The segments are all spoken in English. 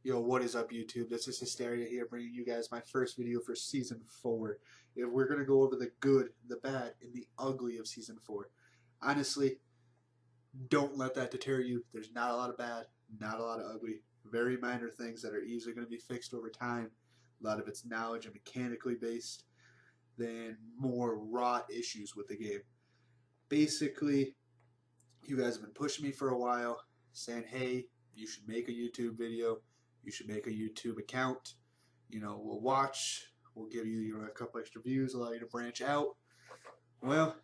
Yo, what is up, YouTube? This is Hysteria here, bringing you guys my first video for Season 4. If we're going to go over the good, the bad, and the ugly of Season 4. Honestly, don't let that deter you. There's not a lot of bad, not a lot of ugly. Very minor things that are easily going to be fixed over time. A lot of it's knowledge and mechanically based, than more raw issues with the game. Basically, you guys have been pushing me for a while, saying, hey, you should make a YouTube video. You should make a YouTube account. We'll watch. We'll give you, a couple extra views, allow you to branch out. Well,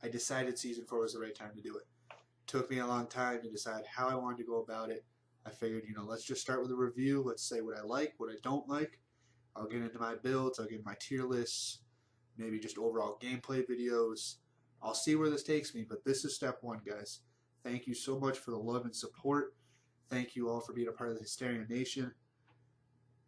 I decided Season 4 was the right time to do it. Took me a long time to decide how I wanted to go about it. I figured, let's just start with a review. Let's say what I like, what I don't like. I'll get into my builds. I'll get my tier lists. Maybe just overall gameplay videos. I'll see where this takes me, but this is step one, guys. Thank you so much for the love and support. Thank you all for being a part of the Hysteria Nation.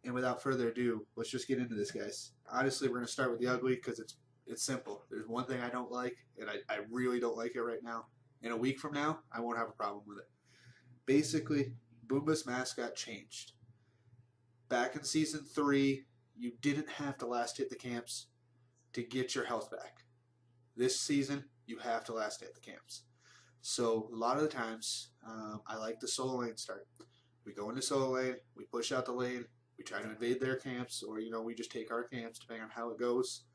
And without further ado, let's just get into this, guys. Honestly, we're going to start with the ugly because it's simple. There's one thing I don't like, and I really don't like it right now. In a week from now, I won't have a problem with it. Basically, Boomba's mascot changed. Back in Season 3, you didn't have to last hit the camps to get your health back. This season, you have to last hit the camps. So a lot of the times, I like the solo lane start. We go into solo lane, we push out the lane, we try to invade their camps, or we just take our camps depending on how it goes.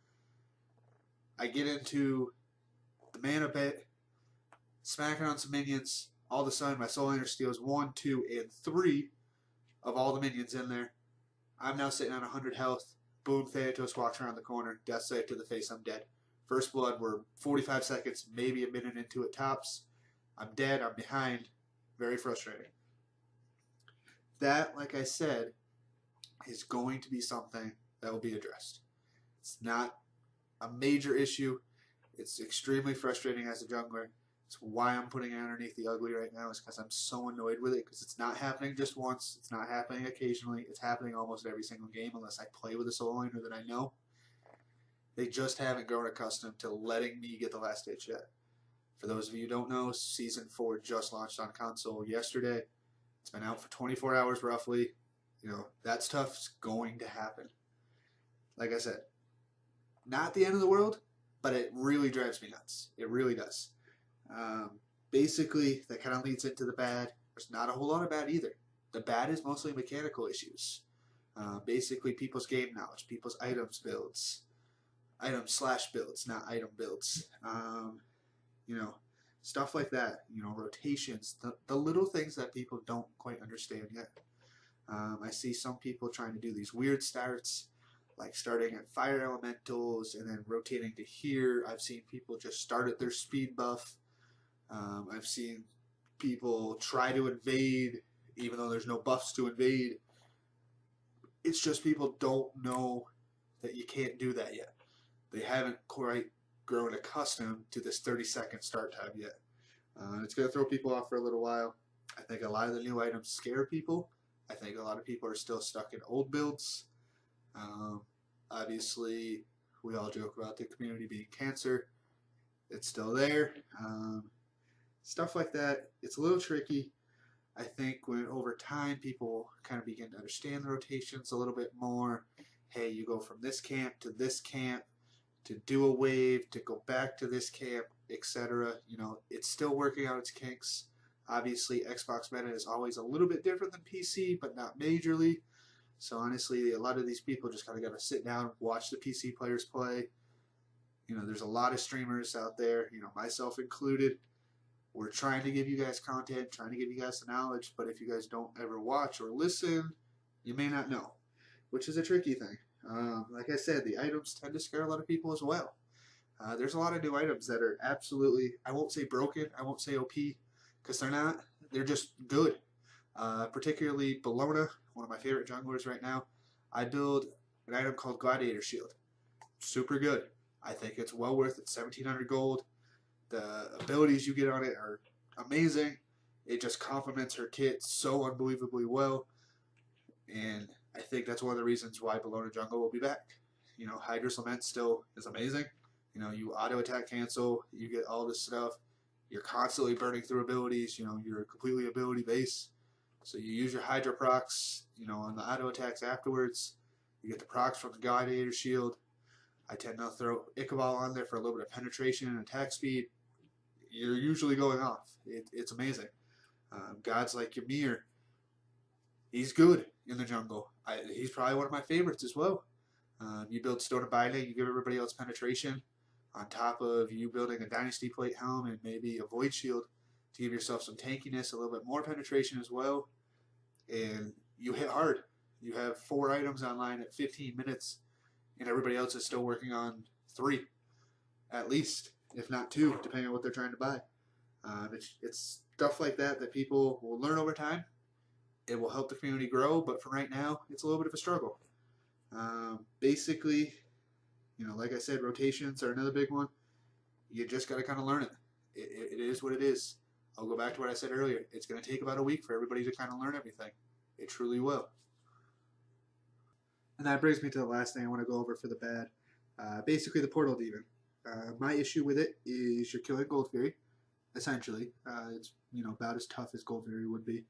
I get into the mana pit, smacking on some minions. All of a sudden, my solo laner steals 1, 2, and 3 of all the minions in there. I'm now sitting on 100 health. Boom, Thanatos walks around the corner, death save to the face, I'm dead. First blood, we're 45 seconds, maybe a minute into it tops. I'm dead, I'm behind. Very frustrating. That, like I said, is going to be something that will be addressed. It's not a major issue. It's extremely frustrating as a jungler. It's why I'm putting it underneath the ugly right now, is because I'm so annoyed with it, because it's not happening just once. It's not happening occasionally. It's happening almost every single game unless I play with a solo laner that I know. They just haven't grown accustomed to letting me get the last hit yet. For those of you who don't know, Season 4 just launched on console yesterday. It's been out for 24 hours roughly. That stuff's going to happen. Like I said, not the end of the world, but it really drives me nuts. It really does. Basically, that kind of leads into the bad. There's not a whole lot of bad either. The bad is mostly mechanical issues. Basically, people's game knowledge, people's items builds. Item/builds, not item builds. Stuff like that. Rotations. The little things that people don't quite understand yet. I see some people trying to do these weird starts, like starting at fire elementals and then rotating to here. I've seen people just start at their speed buff. I've seen people try to invade even though there's no buffs to invade. It's just people don't know that you can't do that yet. They haven't quite grown accustomed to this 30-second start time yet. It's going to throw people off for a little while. I think a lot of the new items scare people. I think a lot of people are still stuck in old builds. Obviously, we all joke about the community being cancer. It's still there. Stuff like that. It's a little tricky. I think when over time people kind of begin to understand the rotations a little bit more. Hey, you go from this camp to do a wave, to go back to this camp, etc. It's still working out its kinks. Obviously, Xbox meta is always a little bit different than PC, but not majorly. So honestly, a lot of these people just kind of got to sit down, watch the PC players play. There's a lot of streamers out there, myself included. We're trying to give you guys content, trying to give you guys the knowledge, but if you guys don't ever watch or listen, you may not know, which is a tricky thing. Like I said, the items tend to scare a lot of people as well. There's a lot of new items that are absolutely, I won't say broken, I won't say OP, because they're not. They're just good. Particularly Bellona, one of my favorite junglers right now. I build an item called Gladiator Shield. Super good. I think it's well worth it. 1,700 gold. The abilities you get on it are amazing. It just complements her kit so unbelievably well. And I think that's one of the reasons why Bellona Jungle will be back. Hydra's Lament still is amazing. You auto attack cancel, you get all this stuff. You're constantly burning through abilities. You're completely ability based. So you use your Hydra procs, on the auto attacks afterwards. You get the procs from the Gladiator Shield. I tend to throw Ichabod on there for a little bit of penetration and attack speed. You're usually going off. It's amazing. Gods like Ymir, he's good in the jungle. He's probably one of my favorites as well. You build Stone of Bile, you give everybody else penetration, on top of you building a Dynasty Plate helm and maybe a Void Shield to give yourself some tankiness, a little bit more penetration as well, and you hit hard. You have 4 items online at 15 minutes, and everybody else is still working on 3, at least, if not 2, depending on what they're trying to buy. It's stuff like that that people will learn over time. It will help the community grow, but for right now, it's a little bit of a struggle. Basically, like I said, rotations are another big one. You just got to kind of learn it. It is what it is. I'll go back to what I said earlier. It's going to take about a week for everybody to kind of learn everything. It truly will. And that brings me to the last thing I want to go over for the bad. Basically, the Portal Demon. My issue with it is you're killing Gold Fury, essentially. It's about as tough as Gold Fury would be.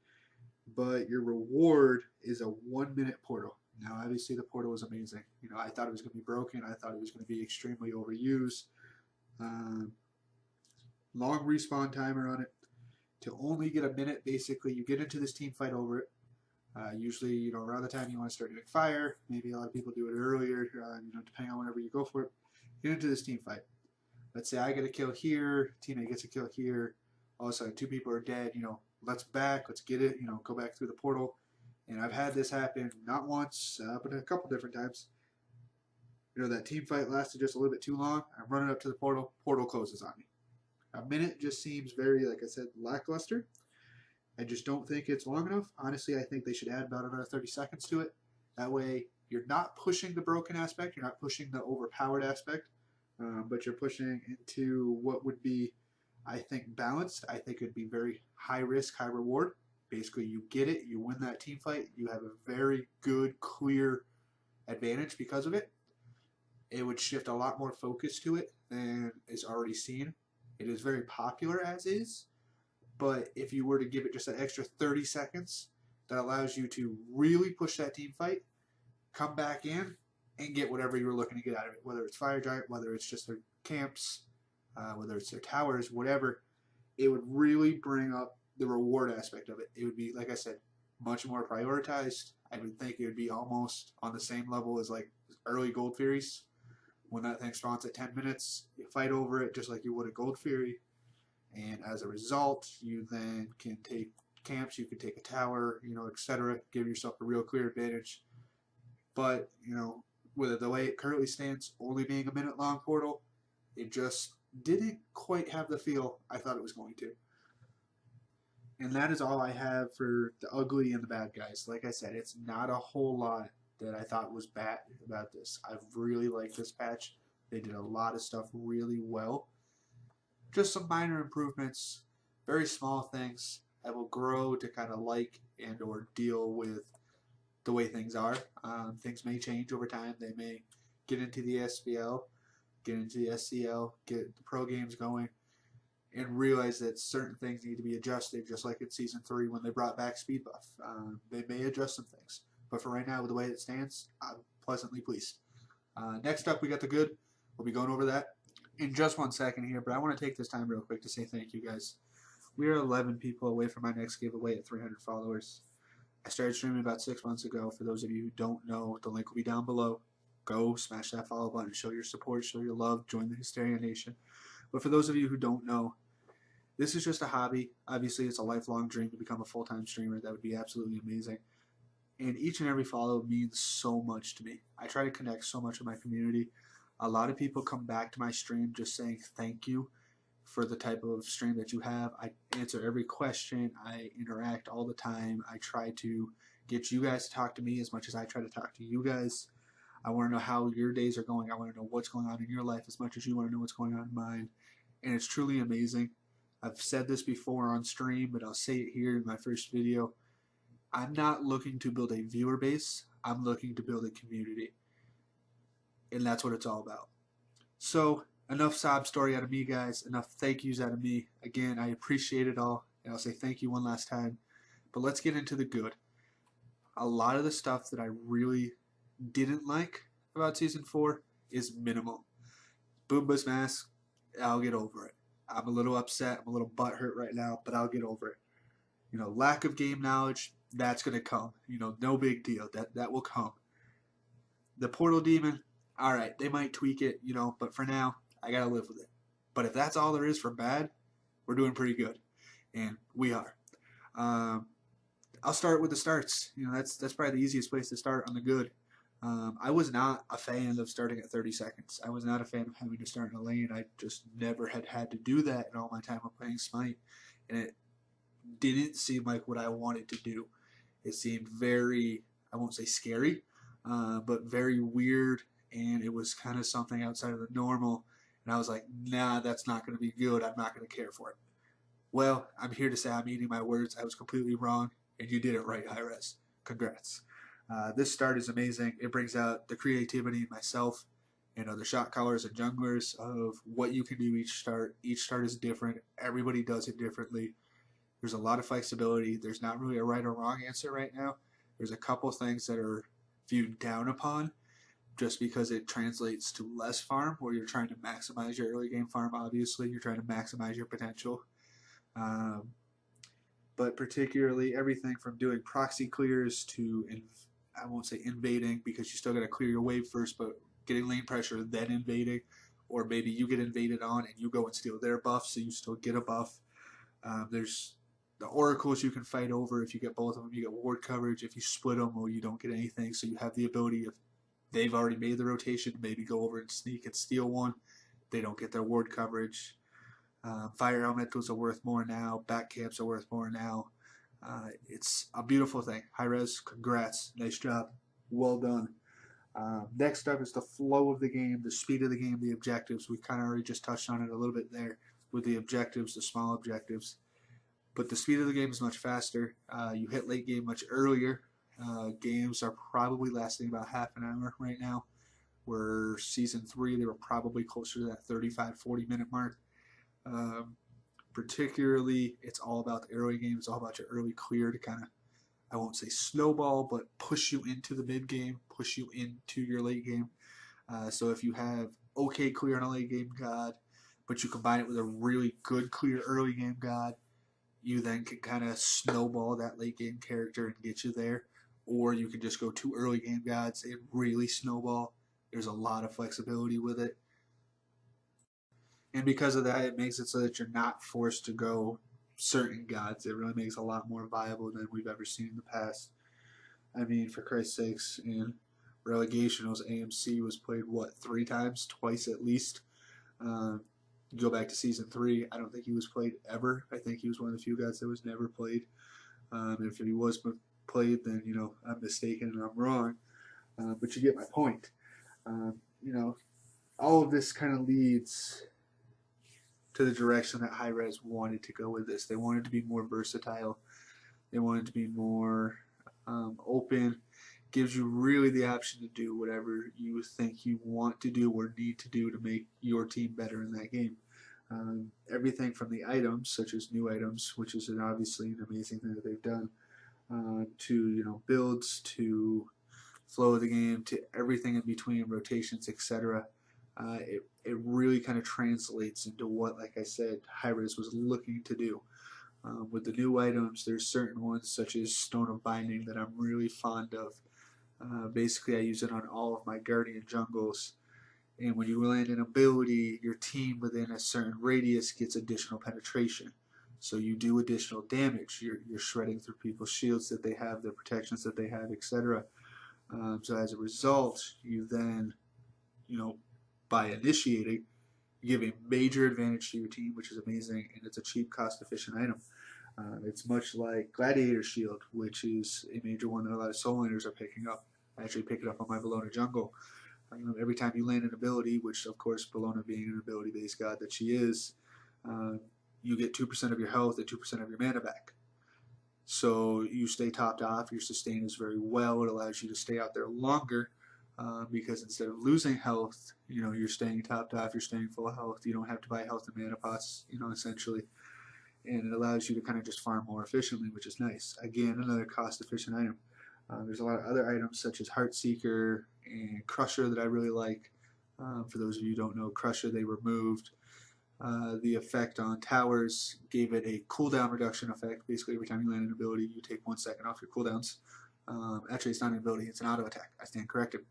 But your reward is a 1-minute portal. Now, obviously, the portal was amazing. I thought it was going to be broken. I thought it was going to be extremely overused. Long respawn timer on it. To only get a minute, basically, you get into this team fight over it. Usually, around the time you want to start doing fire. Maybe a lot of people do it earlier, depending on whenever you go for it. Get into this team fight. Let's say I get a kill here, teammate gets a kill here. All of a sudden, 2 people are dead. Let's back, let's get it. Go back through the portal. And I've had this happen not once, but a couple different times. That team fight lasted just a little bit too long. I'm running up to the portal. Portal closes on me. A minute just seems very, like I said, lackluster. I just don't think it's long enough. Honestly, I think they should add about another 30 seconds to it. That way, you're not pushing the broken aspect. You're not pushing the overpowered aspect. But you're pushing into what would be, I think, balanced. I think it would be very high risk, high reward. Basically, you get it. You win that team fight. You have a very good, clear advantage because of it. It would shift a lot more focus to it than is already seen. It is very popular as is. But if you were to give it just an extra 30 seconds, that allows you to really push that team fight, come back in, and get whatever you were looking to get out of it. Whether it's Fire Giant, whether it's just their camps, whether it's their towers, whatever. It would really bring up the reward aspect of it. It would be, like I said, much more prioritized. I would think it would be almost on the same level as like early Gold Furies. When that thing spawns at 10 minutes, you fight over it just like you would a Gold Fury. And as a result, you then can take camps, you can take a tower, etc. Give yourself a real clear advantage. But, with the way it currently stands, only being a minute long portal, it just didn't quite have the feel I thought it was going to. And that is all I have for the ugly and the bad guys. Like I said, it's not a whole lot that I thought was bad about this. I've really liked this patch. They did a lot of stuff really well. Just some minor improvements, very small things that will grow to kind of like and or deal with the way things are. Things may change over time. They may get into the SPL, get into the SCL, get the pro games going, and realize that certain things need to be adjusted, just like in Season 3 when they brought back Speed Buff. They may adjust some things. But for right now, with the way it stands, I'm pleasantly pleased. Next up, we got the good. We'll be going over that in just 1 second here, but I want to take this time real quick to say thank you guys. We are 11 people away from my next giveaway at 300 followers. I started streaming about 6 months ago. For those of you who don't know, the link will be down below. Go smash that follow button, show your support, show your love, join the Hysteria Nation. But for those of you who don't know, this is just a hobby. Obviously, it's a lifelong dream to become a full-time streamer. That would be absolutely amazing. And each and every follow means so much to me. I try to connect so much with my community. A lot of people come back to my stream just saying thank you for the type of stream that you have. I answer every question. I interact all the time. I try to get you guys to talk to me as much as I try to talk to you guys. I want to know how your days are going. I want to know what's going on in your life as much as you want to know what's going on in mine. And it's truly amazing. I've said this before on stream, but I'll say it here in my first video. I'm not looking to build a viewer base. I'm looking to build a community. And that's what it's all about. So, enough sob story out of me, guys. Enough thank yous out of me. Again, I appreciate it all. And I'll say thank you one last time. But let's get into the good. A lot of the stuff that I really didn't like about Season 4 is minimal. Boomba's mask, I'll get over it. I'm a little upset, I'm a little butthurt right now, but I'll get over it. Lack of game knowledge, that's going to come. No big deal. That will come. The Portal Demon, all right, they might tweak it, but for now, I got to live with it. But if that's all there is for bad, we're doing pretty good. And we are. I'll start with the starts. That's probably the easiest place to start on the good. I was not a fan of starting at 30 seconds. I was not a fan of having to start in a lane. I just never had to do that in all my time of playing Smite. And it didn't seem like what I wanted to do. It seemed very, I won't say scary, but very weird. And it was kind of something outside of the normal. And I was like, nah, that's not going to be good. I'm not going to care for it. Well, I'm here to say I'm eating my words. I was completely wrong, and you did it right, Hi-Rez. Congrats. This start is amazing. It brings out the creativity in myself and other shot callers and junglers of what you can do each start. Each start is different. Everybody does it differently. There's a lot of flexibility. There's not really a right or wrong answer right now. There's a couple things that are viewed down upon just because it translates to less farm, where you're trying to maximize your early game farm, obviously. You're trying to maximize your potential. But particularly everything from doing proxy clears to, I won't say invading because you still got to clear your wave first, but getting lane pressure, then invading. Or maybe you get invaded on and you go and steal their buff, so you still get a buff. There's the oracles you can fight over. If you get both of them, you get ward coverage. If you split them, well, you don't get anything. So you have the ability, if they've already made the rotation, maybe go over and sneak and steal one. They don't get their ward coverage. Fire elementals are worth more now. Back camps are worth more now. It's a beautiful thing. Hi-Rez, congrats. Nice job. Well done. Next up is the flow of the game, the speed of the game, the objectives. We kind of already just touched on it a little bit there with the objectives, the small objectives. But the speed of the game is much faster. You hit late game much earlier. Games are probably lasting about half an hour right now. Where Season 3, they were probably closer to that 35-40 minute mark. Particularly, it's all about the early game. It's all about your early clear to kind of, I won't say snowball, but push you into the mid game, push you into your late game. So if you have okay clear on a late game god, but you combine it with a really good clear early game god, you then can kind of snowball that late game character and get you there. Or you can just go 2 early game gods and really snowball. There's a lot of flexibility with it. And because of that, it makes it so that you're not forced to go certain gods. It really makes it a lot more viable than we've ever seen in the past. I mean, for Christ's sakes, in relegationals, AMC was played, what, 3 times? Twice at least. Go back to Season 3, I don't think he was played ever. I think he was one of the few gods that was never played. If he was played, then, I'm mistaken and I'm wrong. But you get my point. All of this kind of leads to the direction that Hi-Rez wanted to go with this. They wanted to be more versatile. They wanted to be more open. Gives you really the option to do whatever you think you want to do or need to do to make your team better in that game. Everything from the items, such as new items, which is obviously an amazing thing that they've done, to builds, to flow of the game, to everything in between, rotations, etc. It really kind of translates into what, like I said, Hi-Rez was looking to do. With the new items, there's certain ones such as Stone of Binding that I'm really fond of. Basically, I use it on all of my Guardian jungles. And when you land an ability, your team within a certain radius gets additional penetration. So you do additional damage. You're shredding through people's shields that they have, their protections that they have, etc. So as a result, you then, by initiating, you give a major advantage to your team, which is amazing, and it's a cheap, cost-efficient item. It's much like Gladiator Shield, which is a major one that a lot of soul laners are picking up. I actually pick it up on my Bellona jungle. Every time you land an ability, which of course Bellona being an ability-based god that she is, you get 2% of your health and 2% of your mana back. So you stay topped off, your sustain is very well, it allows you to stay out there longer, because instead of losing health, you're staying topped off, you're staying full of health, you don't have to buy health and mana pots, essentially. and it allows you to kind of just farm more efficiently, which is nice. Again, another cost-efficient item. There's a lot of other items such as Heartseeker and Crusher that I really like. For those of you who don't know, Crusher, they removed the effect on towers, gave it a cooldown reduction effect. Basically, every time you land an ability, you take 1 second off your cooldowns. Actually, it's not an ability; it's an auto attack. I stand corrected.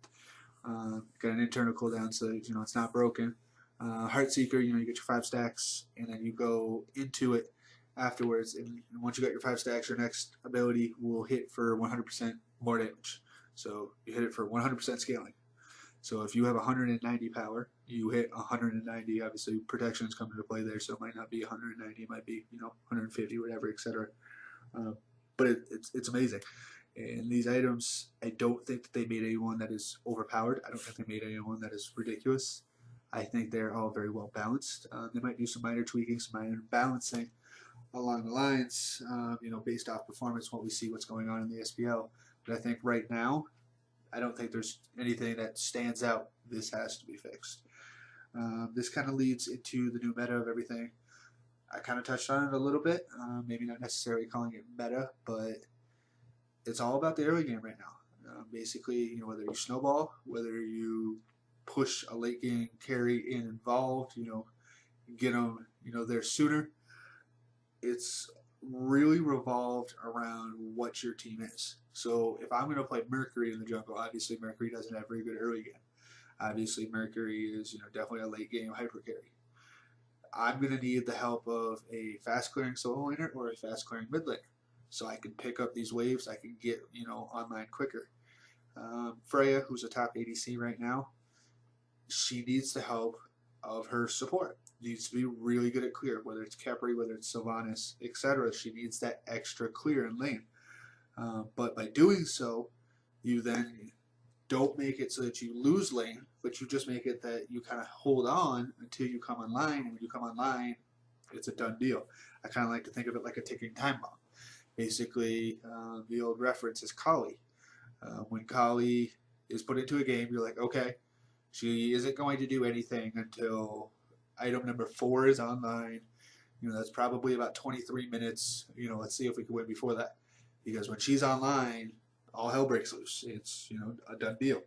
Got an internal cooldown, so it's not broken. Heartseeker, you get your 5 stacks, and then you go into it afterwards. And once you got your 5 stacks, your next ability will hit for 100% more damage. So you hit it for 100% scaling. So if you have 190 power, you hit 190. Obviously, protections come into play there, so it might not be 190, it might be 150, whatever, etc. But it's amazing. And these items, I don't think that they made anyone that is overpowered. I don't think they made anyone that is ridiculous. I think they're all very well balanced. They might do some minor tweaking, some minor balancing along the lines, based off performance, what we see, what's going on in the SPL. But I think right now, I don't think there's anything that stands out. This has to be fixed. This kind of leads into the new meta of everything. I kind of touched on it a little bit, maybe not necessarily calling it meta, but it's all about the early game right now. Basically, whether you snowball, whether you push a late game carry in involved, get them, there sooner. It's really revolved around what your team is. So if I'm going to play Mercury in the jungle, obviously Mercury doesn't have very good early game. Obviously Mercury is definitely a late game hyper carry. I'm going to need the help of a fast clearing solo laner or a fast clearing mid laner, so I can pick up these waves. I can get online quicker. Freya, who's a top ADC right now, she needs the help of her support. Needs to be really good at clear, whether it's Khepri, whether it's Sylvanas, etc. She needs that extra clear in lane. But by doing so, you then don't make it so that you lose lane, but you just make it that you kind of hold on until you come online, and when you come online, it's a done deal. I kind of like to think of it like a ticking time bomb. Basically, the old reference is Kali. When Kali is put into a game, you're like, okay, she isn't going to do anything until item number 4 is online. That's probably about 23 minutes. Let's see if we can win before that. Because when she's online, all hell breaks loose. It's, a done deal.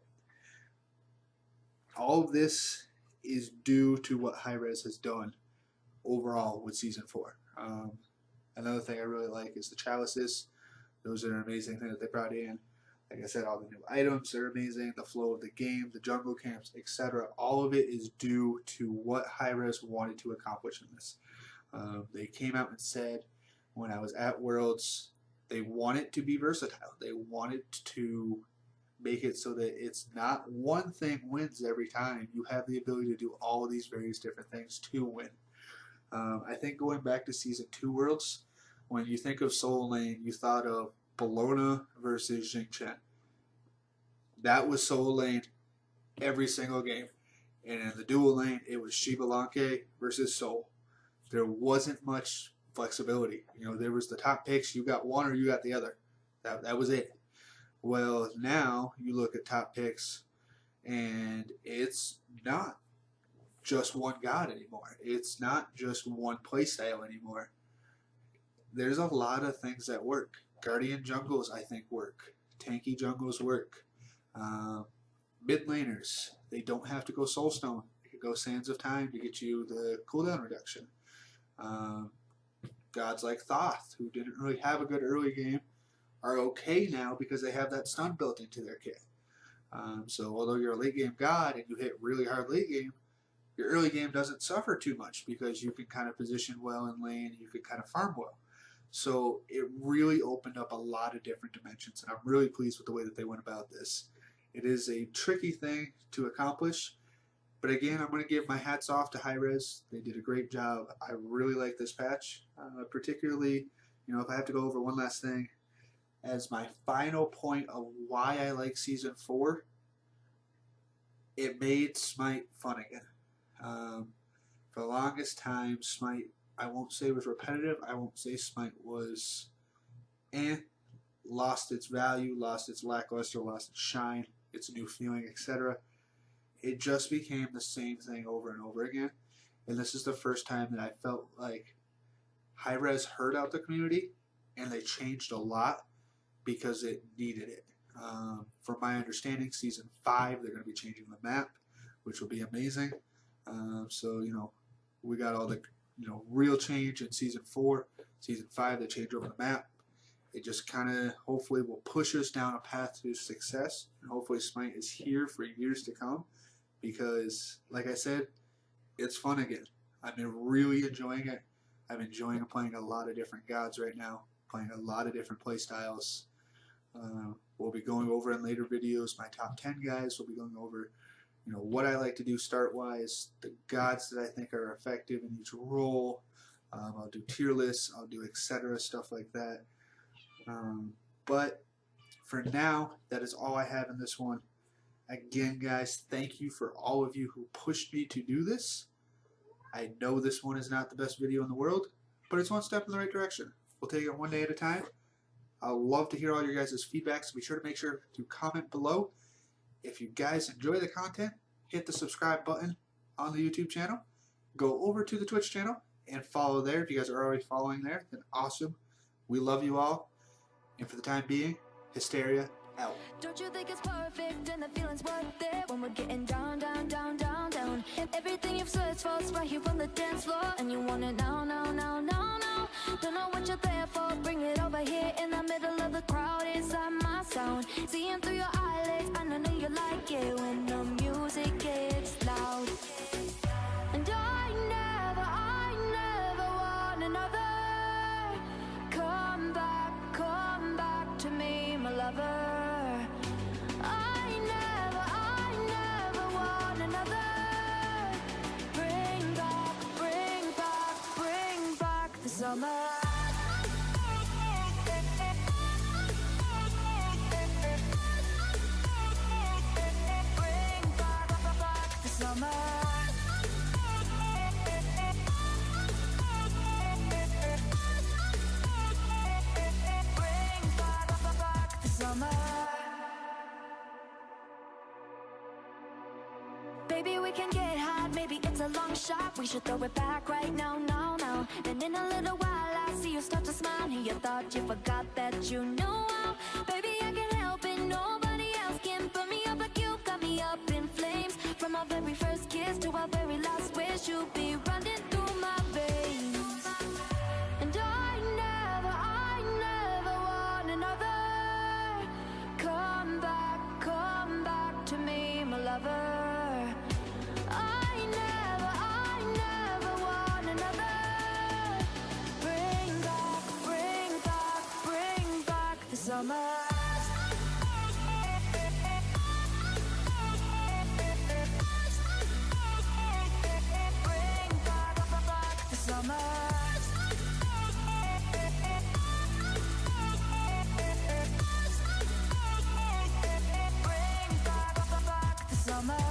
All of this is due to what Hi-Rez has done overall with Season 4. Another thing I really like is the chalices. Those are an amazing thing that they brought in. Like I said, all the new items are amazing. The flow of the game, the jungle camps, etc. All of it is due to what Hi-Rez wanted to accomplish in this. They came out and said, when I was at Worlds, they want it to be versatile. They wanted to make it so that it's not one thing wins every time. You have the ability to do all of these various different things to win. I think going back to Season 2 Worlds, when you think of solo lane, you thought of Bellona versus Xing Chen. That was solo lane every single game. And in the dual lane, it was Xbalanque versus Sol. There wasn't much flexibility. There was the top picks. You got one or you got the other. That was it. Well, now you look at top picks, and it's not just one god anymore. It's not just one playstyle anymore. There's a lot of things that work. Guardian jungles, I think, work. Tanky jungles work. Mid laners, they don't have to go Soulstone. They could go Sands of Time to get you the cooldown reduction. Gods like Thoth, who didn't really have a good early game, are okay now because they have that stun built into their kit. So although you're a late game god and you hit really hard late game, your early game doesn't suffer too much because you can kind of position well in lane, you can kind of farm well. So it really opened up a lot of different dimensions, and I'm really pleased with the way that they went about this. It is a tricky thing to accomplish, but again, I'm going to give my hats off to Hi-Rez. They did a great job. I really like this patch, particularly, if I have to go over one last thing, as my final point of why I like Season 4, it made Smite fun again. For the longest time, Smite, I won't say was repetitive. I won't say Smite was lost its value, lost its lackluster, lost its shine, its new feeling, etc. It just became the same thing over and over again. And this is the first time that I felt like Hi-Rez heard out the community, and they changed a lot because it needed it. From my understanding, season 5 they're going to be changing the map, which will be amazing. So we got all the real change in season 4. Season 5 they changed over the map. It just kind of hopefully will push us down a path to success, and hopefully Smite is here for years to come, because like I said, it's fun again. I've been really enjoying it. I'm enjoying playing a lot of different gods right now, playing a lot of different play styles. We'll be going over in later videos my top 10 guys. We'll be going over what I like to do start wise, the gods that I think are effective in each role. I'll do tier lists, I'll do etc. stuff like that. But for now, that is all I have in this one. Again, guys, thank you for all of you who pushed me to do this. I know this one is not the best video in the world, but it's one step in the right direction. We'll take it one day at a time. I'd love to hear all your guys' feedback, so be sure to make sure to comment below. If you guys enjoy the content, hit the subscribe button on the YouTube channel. Go over to the Twitch channel and follow there. If you guys are already following there, then awesome. We love you all. And for the time being, Hysteria out. Don't you think it's perfect and the feeling's worth it when we're getting down, down, down, down, down? And everything you've searched for is right here on the dance floor, and you want it now, now, now, now, now. Don't know what you're there for, bring it over here in the middle of the crowd inside my sound. Seeing through your eyelids, and I know you like it when the music gets loud. And I never want another. Come back to me, my lover. I never want another. Bring back the summer. Bring back the summer. Baby, we can get hot, maybe it's a long shot. We should throw it back right now, now, now. Then in a little while I see you start to smile, and you thought you forgot that you know how. Baby, I can't help it, nobody else can put me up like you got me up in flames. From our very first kiss to our very last wish, you'll be running through my veins. And I never want another. Come back to me, my lover. I never want another. Bring back the summer. Bring back the summer. Bring back the summer.